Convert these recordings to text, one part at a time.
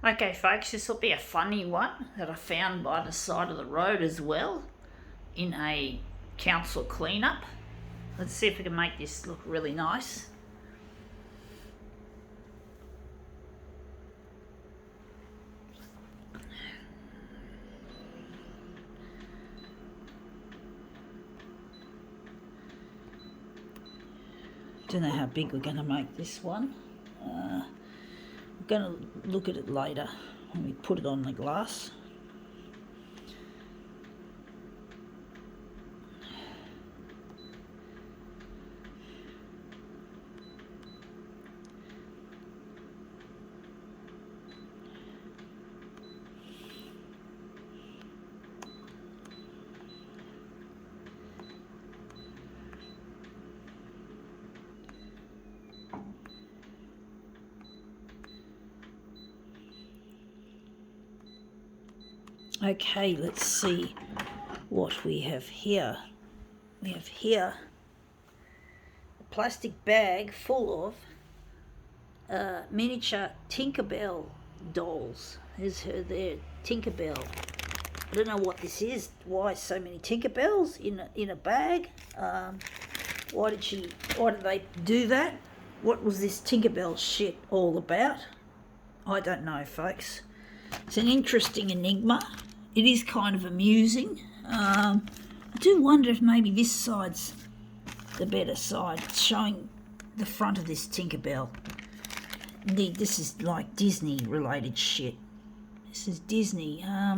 Okay folks, this will be a funny one that I found by the side of the road as well in a council cleanup. Let's see if we can make this look really nice. Don't know how big we're going to make this one. We're going to look at it later when we put it on the glass. Okay, let's see what we have here. We have here a plastic bag full of miniature Tinkerbell dolls. There's her there, Tinkerbell. I don't know what this is. Why so many Tinkerbells in a bag? Why did they do that? What was this Tinkerbell shit all about? I don't know, folks. It's an interesting enigma. It is kind of amusing. I do wonder if maybe this side's the better side. It's showing the front of this Tinkerbell. Indeed, this is like Disney related shit. This is Disney. I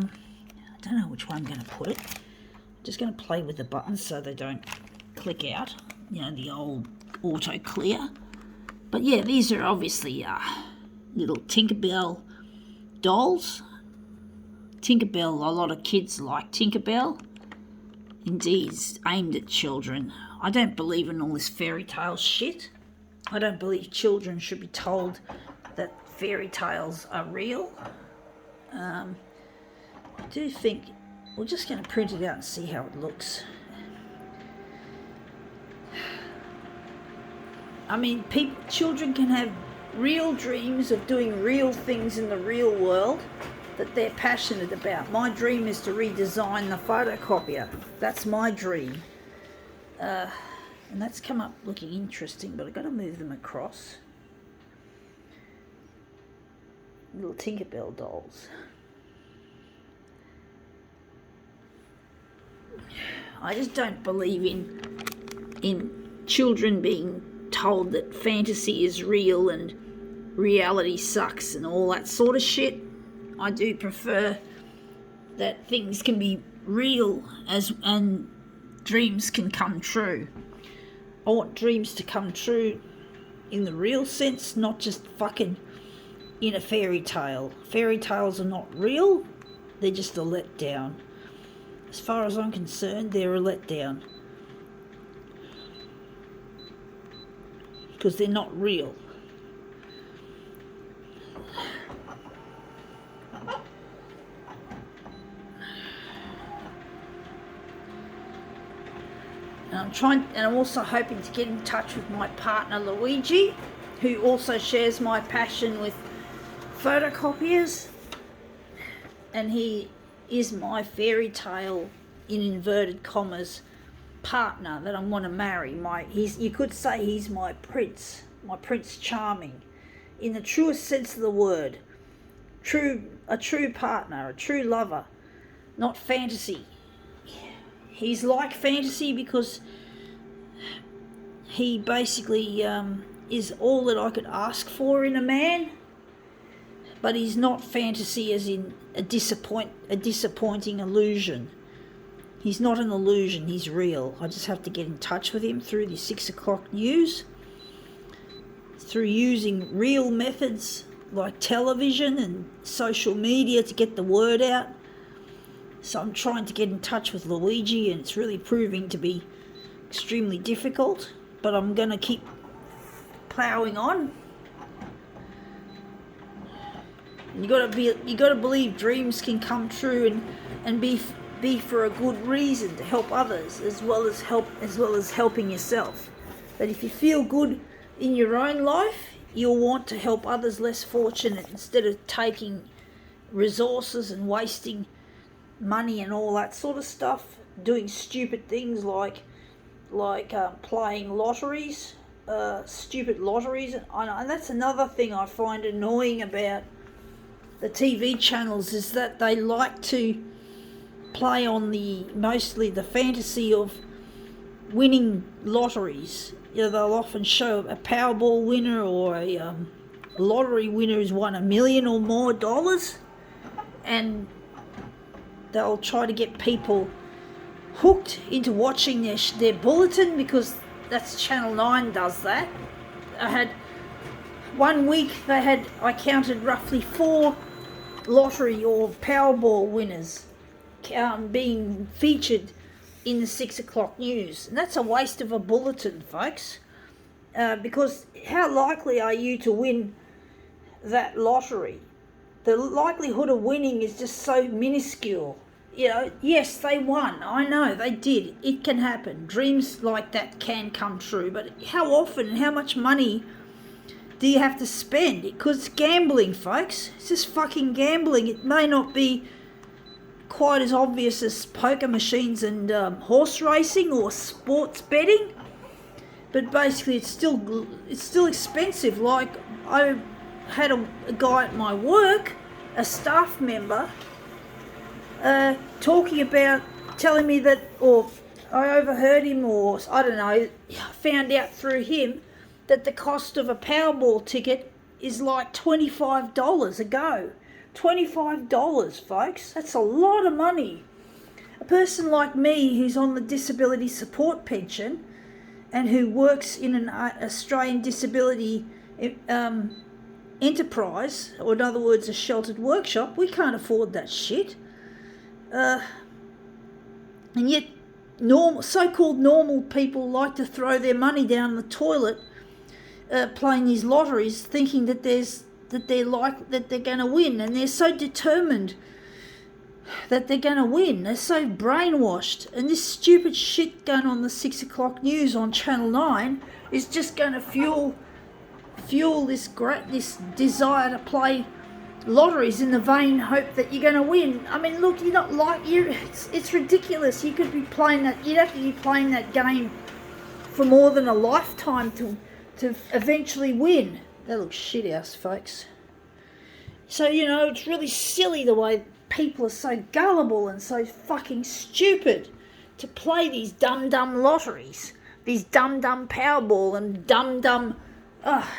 don't know which way I'm going to put it. I'm just going to play with the buttons so they don't click out. You know, the old auto clear. But yeah, these are obviously little Tinkerbell dolls. Tinkerbell, a lot of kids like Tinkerbell. Indeed, it's aimed at children. I don't believe in all this fairy tale shit. I don't believe children should be told that fairy tales are real. I do think we're just going to print it out and see how it looks. I mean, children can have real dreams of doing real things in the real world that they're passionate about. My dream is to redesign the photocopier. That's my dream. And that's come up looking interesting, but I've got to move them across. Little Tinkerbell dolls. I just don't believe in children being told that fantasy is real and reality sucks and all that sort of shit. I do prefer that things can be real and dreams can come true. I want dreams to come true in the real sense, not just fucking in a fairy tale. Fairy tales are not real, they're just a letdown. As far as I'm concerned, they're a letdown. Because they're not real. And I'm also hoping to get in touch with my partner Luigi, who also shares my passion with photocopiers, and he is my fairy tale, in inverted commas, partner that I want to marry. You could say he's my Prince Charming, in the truest sense of the word. A true partner, a true lover, not fantasy. He's like fantasy because he basically is all that I could ask for in a man, but he's not fantasy as in a disappointing illusion. He's not an illusion, he's real. I just have to get in touch with him through the 6 o'clock news, through using real methods like television and social media to get the word out. So I'm trying to get in touch with Luigi, and it's really proving to be extremely difficult, but I'm going to keep ploughing on. You got to believe dreams can come true and be for a good reason, to help others as well as helping yourself. That if you feel good in your own life, you'll want to help others less fortunate instead of taking resources and wasting money and all that sort of stuff, doing stupid things like playing lotteries, stupid lotteries. And that's another thing I find annoying about the TV channels, is that they like to play on mostly the fantasy of winning lotteries. You know, they'll often show a Powerball winner or a lottery winner who's won $1 million or more, and they'll try to get people hooked into watching their bulletin, because that's Channel 9 does that. I had 1 week, I counted roughly 4 lottery or Powerball winners being featured in the 6 o'clock news. And that's a waste of a bulletin, folks, because how likely are you to win that lottery? The likelihood of winning is just so minuscule. You know, yes, they won. I know, they did. It can happen. Dreams like that can come true. But how often and how much money do you have to spend? Because it's gambling, folks. It's just fucking gambling. It may not be quite as obvious as poker machines and horse racing or sports betting, but basically it's still expensive. Like, I had a guy at my work, a staff member, telling me that, or I overheard him, or I don't know, found out through him that the cost of a Powerball ticket is like $25 a go. $25, folks. That's a lot of money. A person like me, who's on the disability support pension and who works in an Australian disability enterprise, or in other words, a sheltered workshop, we can't afford that shit. And yet so-called normal people like to throw their money down the toilet playing these lotteries, thinking that they're going to win, and they're so determined that they're going to win. They're so brainwashed, and this stupid shit going on the 6 o'clock news on Channel 9 is just going to fuel this desire to play lotteries in the vain hope that you're going to win. I mean, look, it's ridiculous. You could be playing that. You'd have to be playing that game for more than a lifetime to eventually win. That looks shit house, folks. So, you know, it's really silly the way people are so gullible and so fucking stupid to play these dumb lotteries, these dumb Powerball and dumb.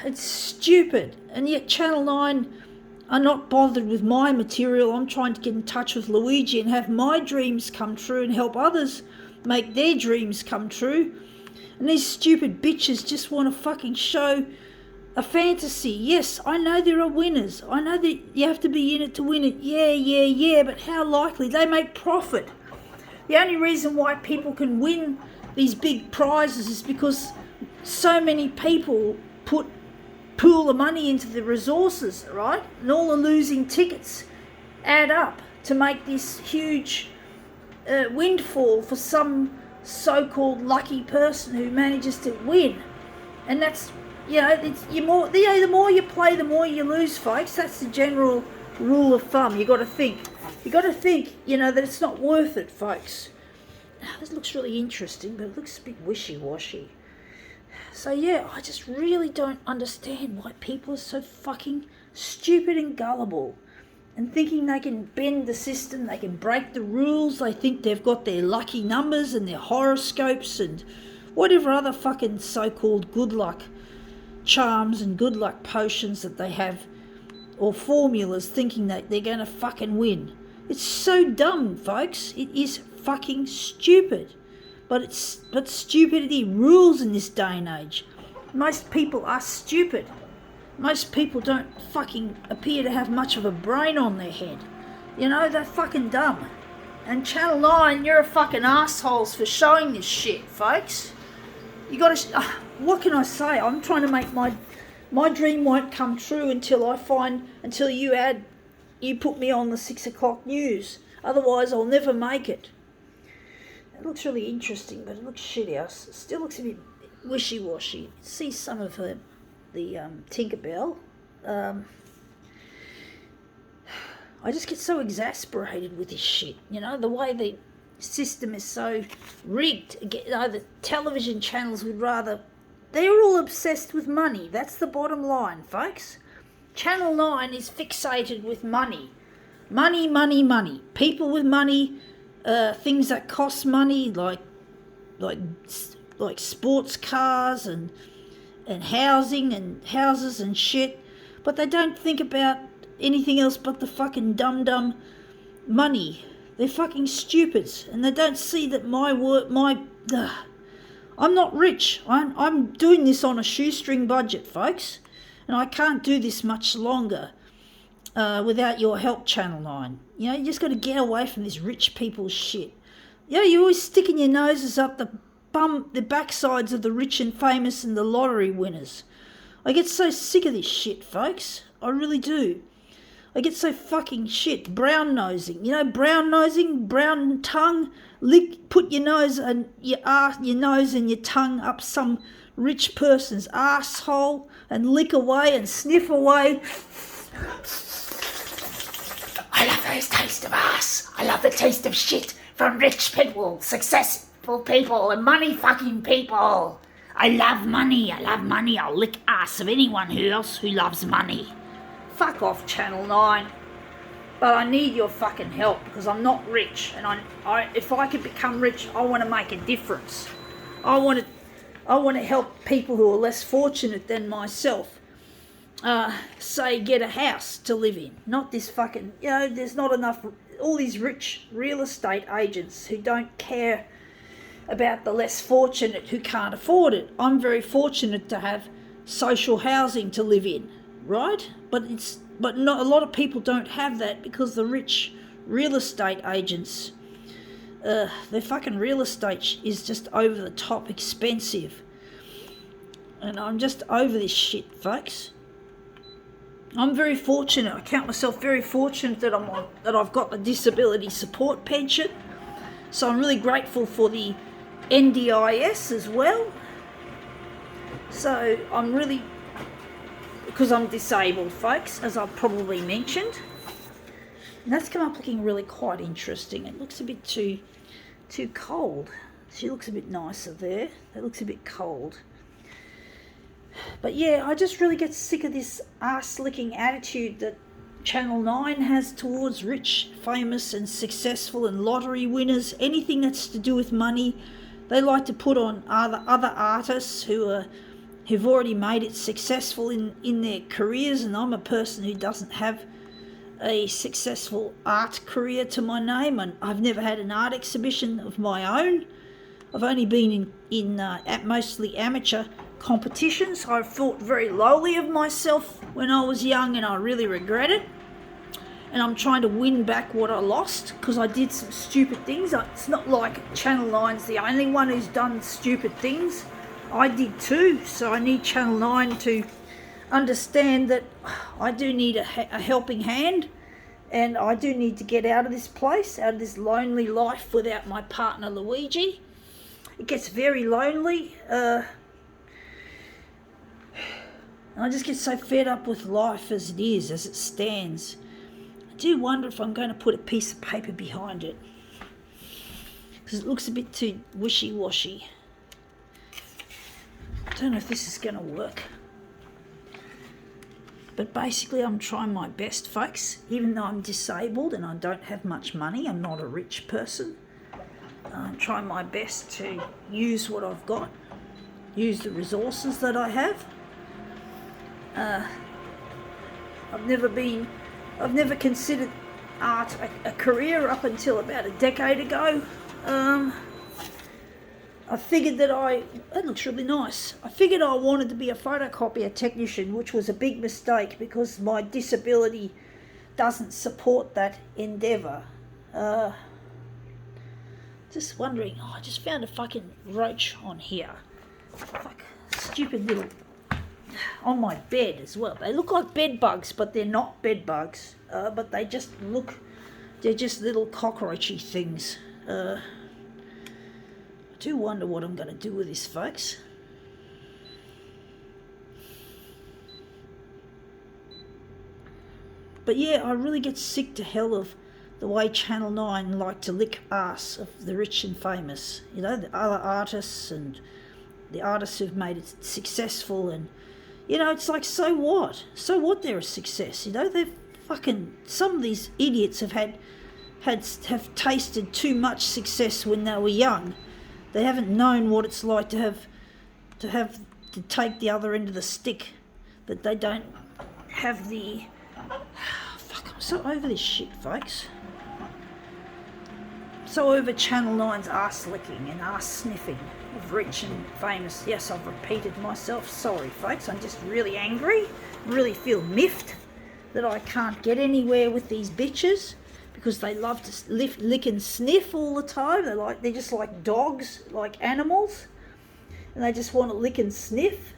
It's stupid. And yet Channel 9 are not bothered with my material. I'm trying to get in touch with Luigi and have my dreams come true and help others make their dreams come true. And these stupid bitches just want to fucking show a fantasy. Yes, I know there are winners. I know that you have to be in it to win it. Yeah, but how likely? They make profit. The only reason why people can win these big prizes is because so many people pool the money into the resources, right? And all the losing tickets add up to make this huge windfall for some so-called lucky person who manages to win. And that's, you know, the more you play, the more you lose, folks. That's the general rule of thumb. You got to think, you know, that it's not worth it, folks. This looks really interesting, but it looks a bit wishy-washy. So yeah, I just really don't understand why people are so fucking stupid and gullible, and thinking they can bend the system, they can break the rules. They think they've got their lucky numbers and their horoscopes and whatever other fucking so-called good luck charms and good luck potions that they have, or formulas, thinking that they're going to fucking win. It's so dumb, folks. It is fucking stupid. But stupidity rules in this day and age. Most people are stupid. Most people don't fucking appear to have much of a brain on their head. You know, they're fucking dumb. And Channel 9, you're a fucking assholes for showing this shit, folks. You gotta, what can I say? I'm trying to make my dream won't come true until you put me on the 6 o'clock news. Otherwise, I'll never make it. It looks really interesting, but it looks shit house. It still looks a bit wishy-washy. See some of the Tinkerbell. I just get so exasperated with this shit. You know, the way the system is so rigged. You know, the television channels would rather... They're all obsessed with money. That's the bottom line, folks. Channel 9 is fixated with money. Money, money, money. People with money, things that cost money, like sports cars and housing and houses and shit. But they don't think about anything else but the fucking dumb money. They're fucking stupids, and they don't see that I'm not rich. I'm doing this on a shoestring budget, folks, and I can't do this much longer without your help, Channel 9. You know, you just got to get away from this rich people's shit. You know, you're always sticking your noses up the backsides of the rich and famous and the lottery winners. I get so sick of this shit, folks. I really do. I get so fucking shit. Brown nosing. You know, brown nosing, brown tongue. Put your nose and your nose and your tongue up some rich person's asshole and lick away and sniff away. I love the taste of ass. I love the taste of shit from rich people, successful people, and money fucking people. I love money. I'll lick ass of anyone else who loves money. Fuck off, Channel 9. But I need your fucking help because I'm not rich, and if I could become rich, I want to make a difference. I want to help people who are less fortunate than myself. Say get a house to live in, not this fucking. You know, there's not enough. All these rich real estate agents who don't care about the less fortunate who can't afford it. I'm very fortunate to have social housing to live in, right? But not a lot of people don't have that because the rich real estate agents, their fucking real estate is just over the top expensive. And I'm just over this shit, folks. I'm very fortunate. I count myself very fortunate that I've got the disability support pension. So I'm really grateful for the NDIS as well. So I'm really, because I'm disabled, folks, as I've probably mentioned. And that's come up looking really quite interesting. It looks a bit too cold. She looks a bit nicer there. That looks a bit cold. But yeah, I just really get sick of this ass-licking attitude that Channel 9 has towards rich, famous and successful and lottery winners. Anything that's to do with money, they like to put on other artists who've already made it successful in their careers, and I'm a person who doesn't have a successful art career to my name, and I've never had an art exhibition of my own. I've only been in mostly amateur competitions. I thought very lowly of myself when I was young, and I really regret it. And I'm trying to win back what I lost because I did some stupid things. It's not like Channel 9's the only one who's done stupid things. I did too, so I need Channel 9 to understand that I do need a helping hand, and I do need to get out of this place, out of this lonely life without my partner Luigi. It gets very lonely. I just get so fed up with life as it is, as it stands. I do wonder if I'm going to put a piece of paper behind it, because it looks a bit too wishy-washy. I don't know if this is going to work. But basically I'm trying my best, folks. Even though I'm disabled and I don't have much money, I'm not a rich person. I'm trying my best to use what I've got, use the resources that I have. I've never considered art a career up until about a decade ago. I figured that looks really nice. I figured I wanted to be a photocopier technician, which was a big mistake because my disability doesn't support that endeavour. Just wondering, I just found a fucking roach on here. Fuck, stupid little, on my bed as well. They look like bed bugs, but they're not bed bugs. But they're just little cockroachy things. I do wonder what I'm going to do with this, folks. But yeah, I really get sick to hell of the way Channel 9 like to lick arse of the rich and famous. You know, the other artists and the artists who've made it successful. And, you know, it's like, so what? So what they're a success? You know, they've fucking... Some of these idiots have tasted too much success when they were young. They haven't known what it's like to take the other end of the stick. But they don't have the... Fuck, I'm so over this shit, folks. So over Channel 9's arse licking and arse sniffing of rich and famous. Yes, I've repeated myself. Sorry, folks. I'm just really angry. Really feel miffed that I can't get anywhere with these bitches because they love to lick and sniff all the time. They're just like dogs, like animals, and they just want to lick and sniff.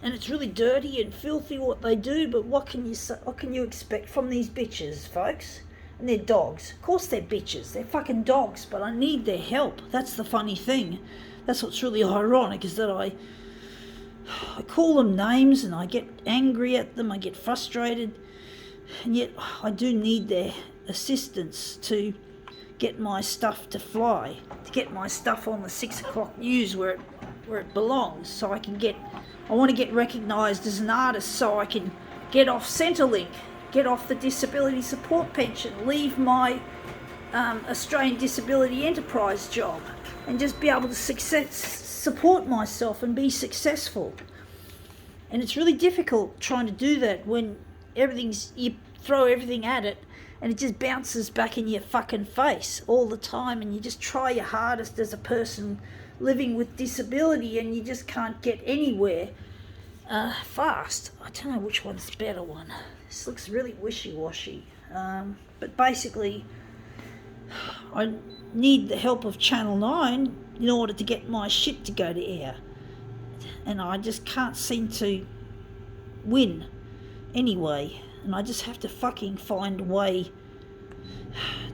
And it's really dirty and filthy what they do, but what can you expect from these bitches, folks? And they're dogs. Of course they're bitches. They're fucking dogs, but I need their help. That's the funny thing. That's what's really ironic, is that I call them names and I get angry at them, I get frustrated, and yet I do need their assistance to get my stuff to fly, to get my stuff on the 6 o'clock news where it belongs, so I want to get recognised as an artist, so I can get off Centrelink, get off the disability support pension, leave my Australian Disability Enterprise job, and just be able to support myself and be successful. And it's really difficult trying to do that when you throw everything at it and it just bounces back in your fucking face all the time, and you just try your hardest as a person living with disability and you just can't get anywhere fast. I don't know which one's the better one. This looks really wishy-washy. But basically, I need the help of Channel 9 in order to get my shit to go to air. And I just can't seem to win anyway. And I just have to fucking find a way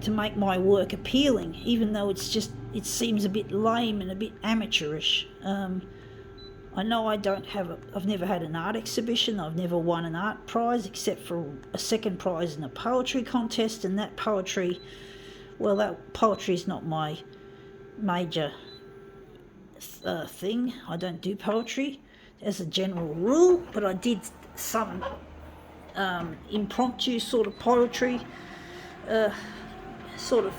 to make my work appealing, even though it seems a bit lame and a bit amateurish. I know I've never had an art exhibition, I've never won an art prize except for a second prize in a poetry contest, and that poetry is not my major thing. I don't do poetry as a general rule, but I did some impromptu sort of poetry, sort of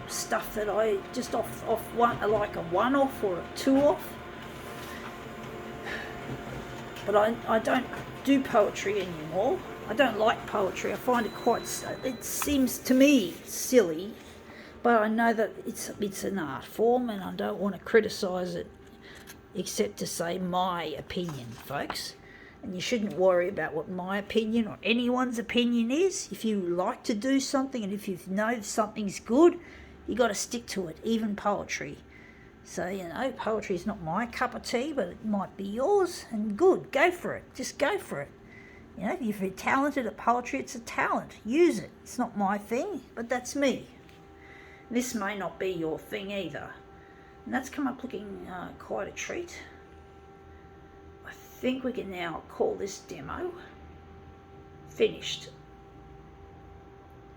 stuff that I just off one, like a one-off or a two-off. But I don't do poetry anymore. I don't like poetry. I find it seems to me silly, but I know that it's an art form and I don't want to criticise it except to say my opinion, folks. And you shouldn't worry about what my opinion or anyone's opinion is. If you like to do something and if you know something's good, you got to stick to it, even poetry. So, you know, poetry is not my cup of tea, but it might be yours, and good, go for it. Just go for it. You know, if you're talented at poetry, it's a talent. Use it. It's not my thing, but that's me. This may not be your thing either. And that's come up looking quite a treat. I think we can now call this demo finished.